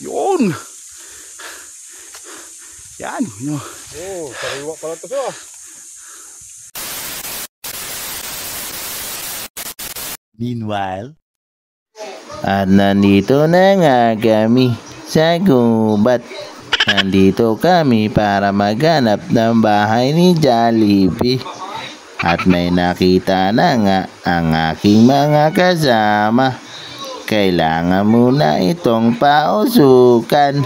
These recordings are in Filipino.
Yun! Yan! Oh, sariwa pala ito siya. Meanwhile, at nandito na nga kami sa gubat. Nandito kami para maghanap ng bahay ni Jollibee. At may nakita na nga ang aking mga kasama. Kailangan muna itong pausukan.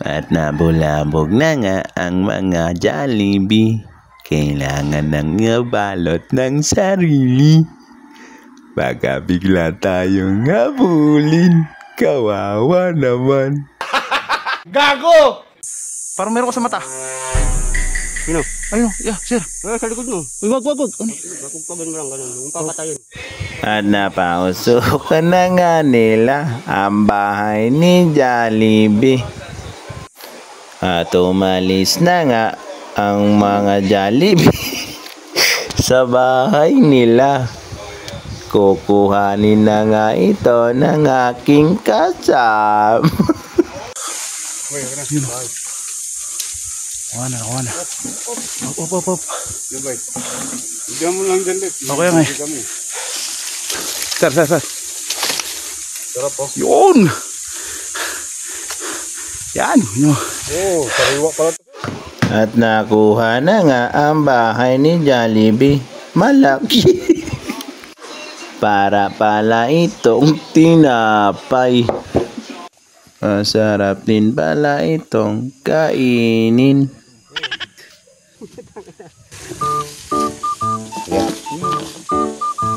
At nabulabog na nga ang mga Jollibee. Kailangan nang ibalot ng sarili. Baka bigla tayong habulin. Kawawa naman. Gago! Parang meron ko sa mata. Sino? Ayun, yeah, sir. Sa likod mo. Uy, wag. Ano? Nakupagin mo lang ganun. Yung papatayin. At napausukan na nga nila ang bahay ni Jollibee. At umalis na nga ang mga Jollibee sa bahay nila. Kukuhanin na nga ito ng aking kasama. Yun. Nakuha na. Op. Yan ba? Diyan mo lang dyan, Dek. Okay nga eh. Sir. Sarap po. Yun! Yan! Oh, sariwa pala ito. At nakuha na nga ang bahay ni Jollibee. Malaki. Para pala itong tinapay. Masarap din pala itong kainin.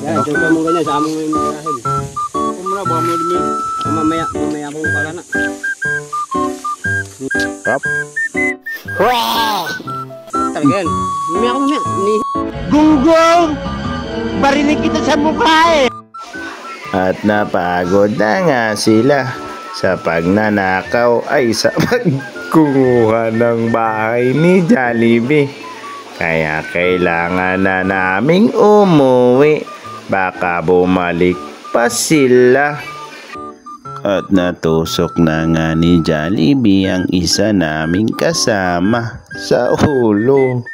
Yan, ito mo ganyan. Sa among yung dahil. Kung muna, baka mo din. Mamaya akong pala na. Rap. Talagan. Mamaya. Gunggong! Barinig kita sa mukha eh! At napagod na nga sila sa pagnanakaw ay sa pagkuha ng bahay ni Jollibee. Kaya kailangan na naming umuwi. Baka bumalik pa sila. At natusok na nga ni Jollibee ang isa naming kasama sa ulo.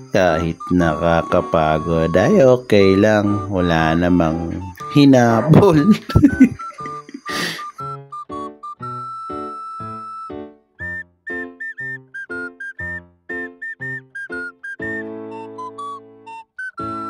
Kahit nakakapagod ay okay lang. Wala namang hinabol.